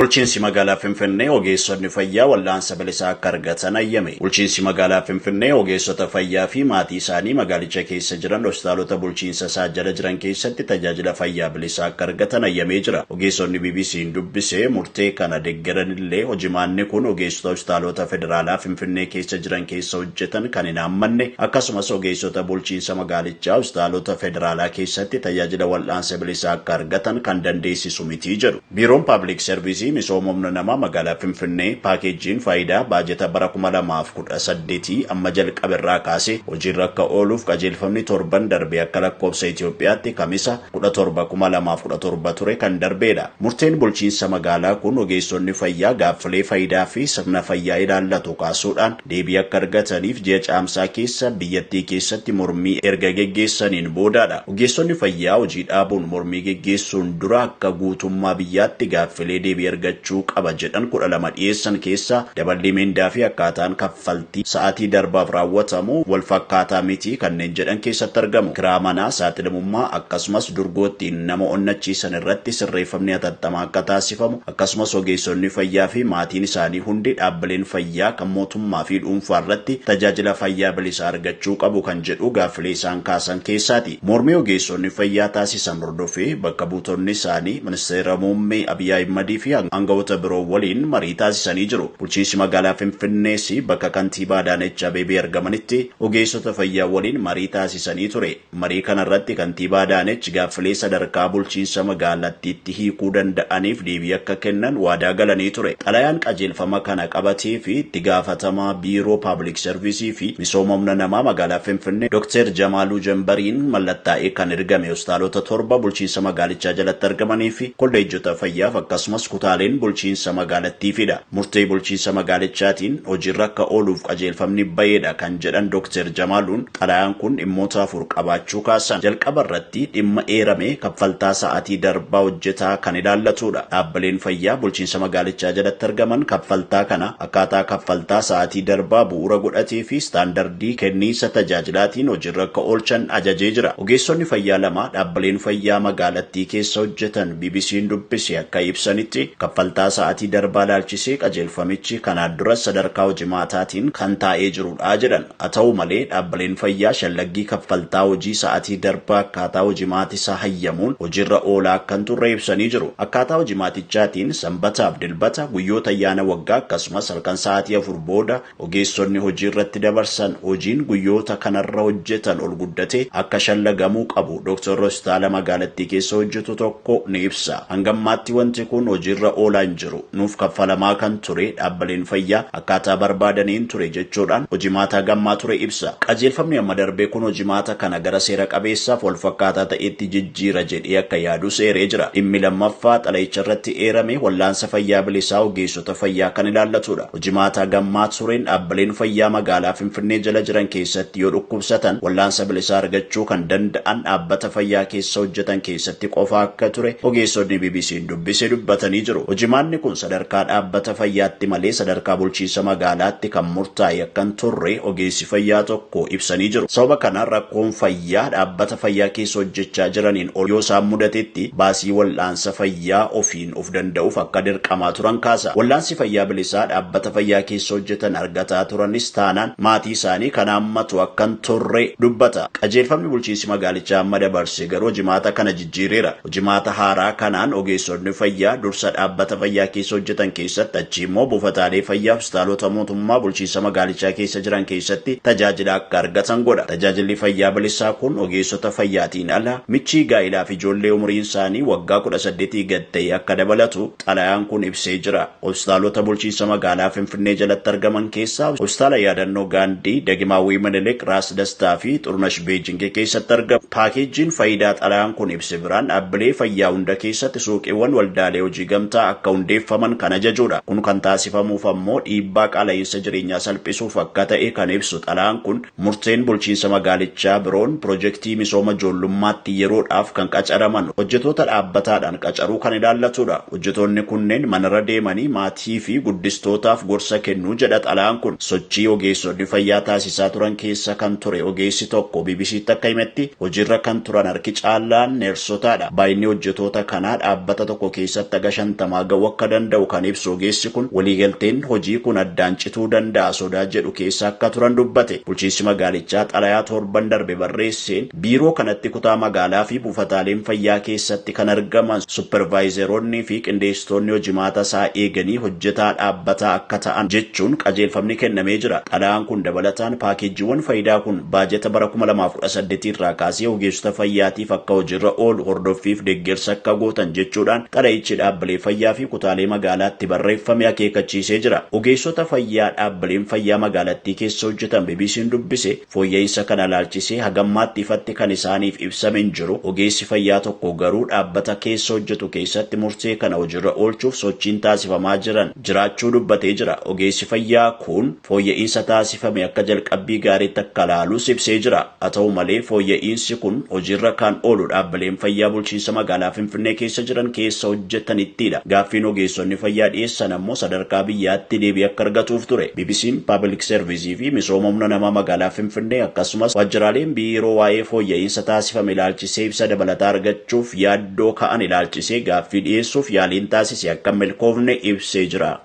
Bulchiinsi magaalaa Finfinnee ogeessonni fayyaa wal'aansa bilisaa akka argatan ayyame. Bulchiinsi magaalaa Finfinnee ogeessota fayyaa fi maatii isaanii magaalicha keessa jiran hospitaalota bulchiinsa isaa jala jiran keessatti tajaajila fayyaa bilisaa akka argatan ayyamee jira. Ogeessonni BBC'n dubbisee murtee kana deeggaranillee hojimaanni kun ogeessota hospitaalota federaalaa Finfinnee keessa jiran keessa hojjetan kan hin hammanne akkasumas ogeessota bulchiinsa magaalichaa hospitaalota federaalaa keessatti tajaajila wal'aansa bilisaa akka argatan kan dandeessisu miti jedhu. Biiroon Public Service misooma humna namaa magaalaa Finfinnee paakeejiin faayidaa baajeta bara 2018 amma jalqaberraa kaasee hojiirra akka ooluuf qajeelfamni torban darbee akka lakkoofsa Itoophiyaatti kamisa 17/2017 ture kan darbeedha. Murteen bulchiinsa magaalaa kun ogeessonni fayyaa gaaffilee faayidaa fi sirna fayyaa ilaallatu kaasuudhaan deebii akka argataniif ji'a caamsaa keessa biyyattii keessatti mormii erga geggeessaniin boodaadha. Ogeessonni fayyaa hojii dhaabuun mormii geggeessuun dura akka guutummaa biyyaatti gaaffilee deebii argachuu qaba jedhan 12 dhiyeessan keessa daballi mindaa fi akkaataan kaffaltii sa'aatii darbaaf raawwatamu wal fakkaataa miti kanneen jedhan keessatti argamu. Kiraa manaa, saaxilamummaa akkasumas durgoottiin nama onnachiisan irratti sirreeffamni hatattamaa akka taasifamu akkasumas ogeessonni fayyaa fi maatiin isaanii hundi dhaabbileen fayyaa kan mootummaa fi dhuunfaa irratti tajaajila fayyaa bilisaa argachuu qabu kan jedhu gaaffilee isaan kaasan keessaati. Mormii ogeessonni fayyaa taasisan hordofee bakka buutonni isaanii ministeera muummee Abiy Ahimad fi aangawoota biroo waliin marii taasisanii jiru. Bulchiinsi magaalaa Finfinnees bakka kantiibaa Adaanech Abeebee argamanitti ogeessota fayyaa waliin marii taasisanii ture. Marii kanarratti kantiibaa Adaanech gaaffilee sadarkaa bulchiinsa magaalattiitti hiikuu danda'aniif deebii akka kennan waadaa galanii ture. Xalayaan qajeelfama kana qabatee fi itti gaafatamaa biiroo Public Service fi misooma humna namaa magaalaa Finfinnee Dr. Jamaaluu Jambariin mallattaa'ee kan ergame hospitaalota 7 bulchiinsa magaalichaa jalatti argamanii fi kolleejjota fayyaaf akkasumas kutaaleen bulchiinsa magaalattiifidha. Murtee bulchiinsa magaalichaatiin hojiirra akka ooluuf qajeelfamni bayeedha kan jedhan Dr. Jamaaluun xalayaan kun dhimmoota 4 qabaachuu kaasan. Jalqaba irratti dhimma eerame kaffaltaa sa'aatii darbaa hojjetaa kan ilaallatudha. Dhaabbileen fayyaa bulchiinsa magaalichaa jalatti argaman kaffaltaa kana akkaataa kaffaltaa sa'aatii darbaa bu'uura godhatee fi istaandardii kenniinsa tajaajilaatiin hojiirra akka oolchan ajajee jira. Ogeessonni fayyaa lama dhaabbileen fayyaa magaalattii keessa hojjetan BBC'n dubbise akka ibsanitti kaffaltaa sa'aatii darbaa laalchisee qajeelfamichi kanaan dura sadarkaa hojimaataatiin kan taa'ee jirudha jedhan. Haa ta'u malee dhaabbileen fayyaa shallaggii kaffaltaa hojii sa'aatii darbaa akkaataa hojimaatisaa hayyamuun hojiirra oolaa kan turre ibsanii jiru. Akkaataa hojimaatichaatiin sanbataaf dilbata guyyoota ayyaana waggaa akkasumas halkan sa'aatii 4 booda ogeessonni hojii irratti dabarsan hojiin guyyoota kanarra hojjetan ol guddatee akka shallagamuu qabu Dr. Hospitaala magaalattii keessa hojjetu tokko ni ibsa. Hangammaatti wanti kun hojiirra oolaa hin jiru. Nuuf kaffalamaa kan ture dhaabbileen fayyaa akkaataa barbaadaniin ture jechuudhaan hojimaata gammaa ture ibsa. Qajeelfamni amma darbee kun hojimaata kana gara seera qabeessaaf wal fakkaataa ta'etti jijjiira jedhee akka yaadu seeree jira. Dhimmi lammaffaa xalayicha irratti eerame wal'aansa fayyaa bilisaa ogeessota fayyaa kan ilaallatudha. Hojimaata gammaa tureen dhaabbileen fayyaa magaalaa Finfinnee jala jiran keessatti yoo dhukkubsatan wal'aansa bilisaa argachuu kan danda'an dhaabbata fayyaa keessa hojjetan keessatti qofa akka ture ogeessonni BBC'n dubbisee dubbatanii jiru. Hojimaanni kun sadarkaa dhaabbata fayyaatti malee sadarkaa bulchiinsa magaalaatti kan murtaa'e akka hin turre ogeessi fayyaa tokko ibsanii jiru. Sababa kanaan rakkoon fayyaa dhaabbata fayyaa keessa hojjechaa jiraniin ol yoo isaan mudatetti baasii wal'aansa fayyaa ofiin of danda'uuf akka dirqamaa turan kaasa. Wal'aansi fayyaa bilisaa dhaabbata fayyaa keessa hojjetan argataa turanis taanaan maatii isaanii kan hammatu akka hin turre dubbata. Qajeelfamni bulchiinsi magaalichaa amma dabarse garuu hojimaata kana jijjiireera. Hojimaata haaraa kanaan ogeessonni fayyaa dursa dhaabbata fayyaa keessa hojjetan keessatti achi immoo buufataalee fayyaa hospitaalota mootummaa bulchiinsa magaalichaa keessa jiran keessatti tajaajila akka argatan godha. Tajaajilli fayyaa bilisaa kun ogeessota fayyaatiin ala michii gaa'ilaa fi ijoollee umuriin isaanii waggaa 18 gad ta'e akka dabalatu xalayaan kun ibsee jira. Hospitaalota bulchiinsa magaalaa Finfinnee jalatti argaman keessaa hospitaala yaadannoo Gaandii, Dagimaawwii Minilik, Raas Dastaa fi Xurunesh Beejingee keessatti argamu. Paakeejiin faayidaa xalayaan kun ibse biraan dhaabbilee fayyaa hunda keessatti suuqiiwwan waldaalee hojii gamtaa akka hundeeffaman kan ajajudha. Kun kan taasifamuuf ammoo dhiibbaa qaala'insa jireenyaa salphisuuf akka ta'e kan ibsu xalayaan kun murteen bulchiinsa magaalichaa biroon piroojeektii misooma ijoollummaatti yeroodhaaf kan qacaraman hojjetoota dhaabbataadhaan qacaruu kan ilaallatudha. Hojjetoonni kunneen manarra deemanii maatii fi guddistootaaf gorsa kennuu jedha xalayaan kun. Sochii ogeessonni fayyaa taasisaa turan keessa kan ture ogeessi tokko BBC'tti akka himetti hojiirra kan turan harki caalaan neersotaadha. Baay'inni hojjetoota kanaa dhaabbata tokko keessatti aga 50 hatattamaa ga'uu akka danda'u kan ibsu ogeessi kun waliigalteen hojii kun addaan cituu danda'a sodaa jedhu keessa akka turan dubbate. Bulchiinsi magaalichaa xalayaa torban darbe barreesseen biiroo kanatti kutaa magaalaa fi buufataaleen fayyaa keessatti kan argaman suppervaayizeroonni fi qindeessitoonni hojimaata isaa eeganii hojjetaa dhaabbataa akka ta'an jechuun qajeelfamni kennamee jira. Xalayaan kun dabalataan paakeejiiwwan faayidaa kun baajeta bara 2018 irraa kaasee ogeessota fayyaatiif akka hojiirra oolu hordoffiif deeggarsa akka gootan jechuudhaan xalayichi dhaabbilee fayyaa fi kutaalee magaalaatti barreeffame akeekkachiisee jira. Ogeessota fayyaa dhaabbileen fayyaa magaalattii keessa hojjetan BBC'n dubbise fooyya'insa kana ilaalchisee hagammaatti ifatti kan isaaniif ibsame hin jiru. Ogeessi fayyaa tokko garuu dhaabbata keessa hojjetu keessatti murtee kana hojiirra oolchuuf sochiin taasifamaa jiraachuu dubbatee jira. Ogeessi fayyaa kun fooyya'insa taasifame akka jalqabbii gaariitti akka ilaalus ibsee jira. Haa ta'u malee fooyya'insi kun hojiirra kan oolu dhaabbileen fayyaa bulchiinsa magaalaa Finfinnee keessa jiran keessa hojjetanittidha. Gaaffiin ogeessonni fayyaa dhiyeessan ammoo sadarkaa biyyaatti deebii akka argatuuf ture. BBC'n Public Service fi misooma humna namaa magaalaa Finfinnee akkasumas waajjiraaleen biiroo waa'ee fooyya'insa taasifame ilaalchisee ibsa dabalataa argachuuf yaaddoo ka'an ilaalchisee gaaffii dhiyeessuuf yaaliin taasise akka milkoofne ibsee jira.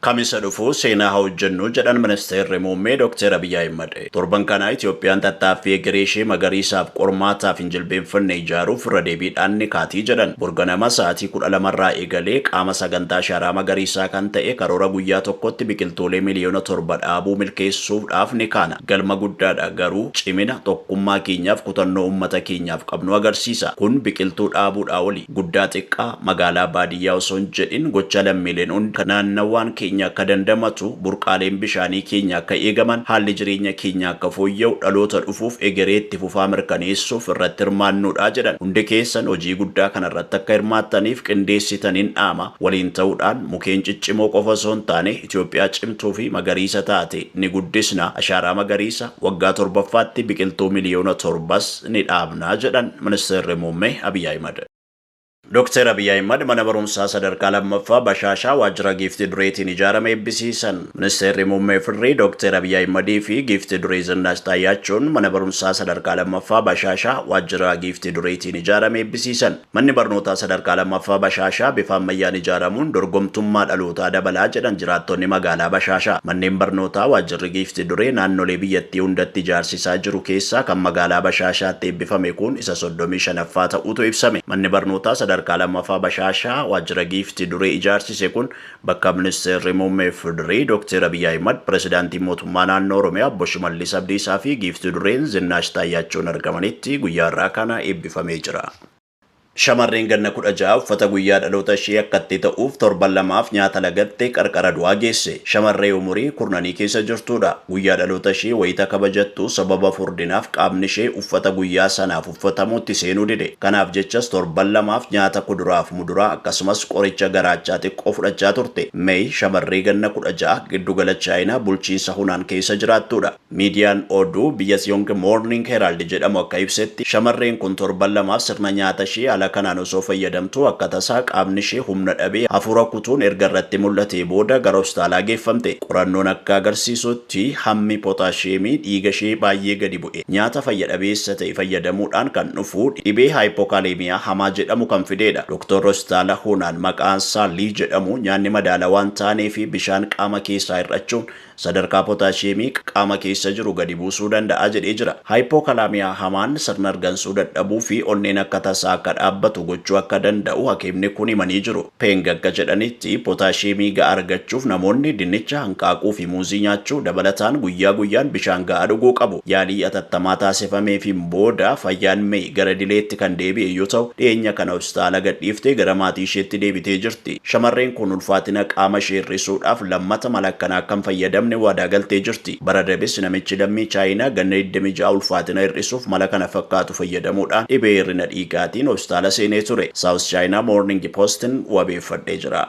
Kamisa dhufu seenaa haa hojjennu jedhan ministeerri muummee Dr. Abiy Ahmed. Torban kana Itoophiyaan tattaaffii egeree ishee magariisaaf qormaataaf hin jilbeenfanne ijaaruuf irra deebiidhaan ni kaatii jedhan. Borganama sa'aatii 12 eegalee qaama sagantaa shaaraa magariisaa kan ta'e karoora guyyaa tokkotti biqiltoolee miliyoona 7 dhaabuu milkeessuudhaaf ni kaana. Galma guddaadha garuu cimina tokkummaa keenyaaf kutannoo uummata keenyaaf qabnu agarsiisa. Kun biqiltuu dhaabuudhaa oli guddaa xiqqaa magaalaa baadiyyaa osoo hin jedhin gocha lammiileen hundi naannawaan keenya akka dandamatu burqaaleen bishaanii keenya akka eegaman haalli jireenya keenya akka fooyya'u dhaloota dhufuuf egereetti fufaa mirkaneessuuf irratti hirmaannuudha jedhan. Hundi keessan hojii guddaa kanarratti akka hirmaattaniif qindeessitaniin dhaama. Waliin ta'uudhaan mukeen ciccimoo qofa osoo hin taane Itoophiyaa cimtuu fi magariisa taate ni guddisna. Ashaaraa magariisa waggaa 7ffaatti biqiltuu miliyoona 7 ni dhaabna jedhan ministeerri muummee Abiy Ahmed. Dr. Abiy Ahmed mana barumsaa sadarkaa lammaffaa Bashaashaa waajjira giiftii dureetiin ijaarame eebbisiisan. Ministeerri muummee firrii Dr. Abiy Ahmed fi giiftii duree Zinaash Taayyaachoon mana barumsaa sadarkaa lammaffaa Bashaashaa waajjira giiftii dureetiin ijaarame eebbisiisan. Manni barnootaa sadarkaa lammaffaa Bashaashaa bifa ammayyaan ijaaramuun dorgomtummaa dhalootaa dabalaa jedhan jiraattonni magaalaa Bashaashaa. Manneen barnootaa waajjirri giiftii duree naannolee biyyattii hundatti ijaarsisaa jiru keessaa kan magaalaa Bashaashaatti eebbifame kun isa 35ffaa ta'uutu ibsame. Manni barnootaa sadarkaa lammaffaa Bashaashaa waajjira giiftii duree ijaarsise kun bakka ministeerri muummee firrii Dr. Abiy Ahmed, pirezidaantii mootummaa naannoo Oromiyaa Obbo Shimallis Abdiisaa fi giiftii dureen Zinaash Taayyaachoon argamanitti guyyaa irraa kana eebbifamee jira. Shamarreen ganna 16 uffata guyyaa dhaloota ishee akkatti ta'uuf torban lamaaf nyaata lagattee qarqara du'aa geesse. Shamarree umurii kurnanii keessa jirtudha. Guyyaa dhaloota ishee wayita kabajattu sababa furdinaaf qaamni ishee uffata guyyaa sanaaf uffatamutti seenuu dide. Kanaaf jechas torban lamaaf nyaata kuduraaf muduraa akkasumas qoricha garaachaa xiqqoo fudhachaa turte. Meey shamarree ganna 16 giddugala Chaayinaa bulchiinsa Hunaan keessa jiraattudha. Miidiyaan oduu biyya Yong Morning Herald jedhamu akka ibsetti shamarreen kun torban lamaaf sirna nyaata ishee kanaan osoo fayyadamtu akka tasaa qaamni ishee humna dhabee hafuura kutuun erga irratti mul'ate booda gara hospitaalaa geeffamte. Qorannoon akka agarsiisutti hammi pootaasheemii dhiiga ishee baay'ee gadi bu'e. Nyaata fayyadabeessa ta'e fayyadamuudhaan kan dhufu dhibee haayipokaaleemiyaa hamaa jedhamu kan fidedha. Doktorri hospitaala Hunaan maqaan isaa Lii jedhamu nyaanni madaalawaa waan taanee fi bishaan qaama keessaa hir'achuun sadarkaa pootaasheemii qaama keessa jiru gadi buusuu danda'a jedhee jira. Haayipokaaleemiyaa hamaan sirna argansuu dadhabuu fi onneen akka tasaa akka dhaabbatu gochuu akka danda'u hakiimni kun himanii jiru. Peng akka jedhanitti pootaasheemii ga'aa argachuuf namoonni dinnicha, hanqaaquu fi muuzii nyaachuu dabalataan guyyaa guyyaan bishaan ga'aa dhuguu qabu. Yaalii atattamaa taasifameefiin booda fayyaan Meey gara dileetti kan deebi'e yoo ta'u dhiyeenya kana hospitaala gadhiiftee gara maatii isheetti deebitee jirti. Shamarreen kun ulfaatina qaama ishee hir'isuudhaaf lammata mala akkanaa akka fayyadamne waadaa galtee jirti. Bara darbes namichi lammii Chaayinaa ganna 26 ulfaatina hir'isuuf mala kana fakkaatu fayyadamuudhaan dhibee hir'ina dhiigaatiin hospitaala seenee ture. South China Morning Postin wabeeffadhee jira.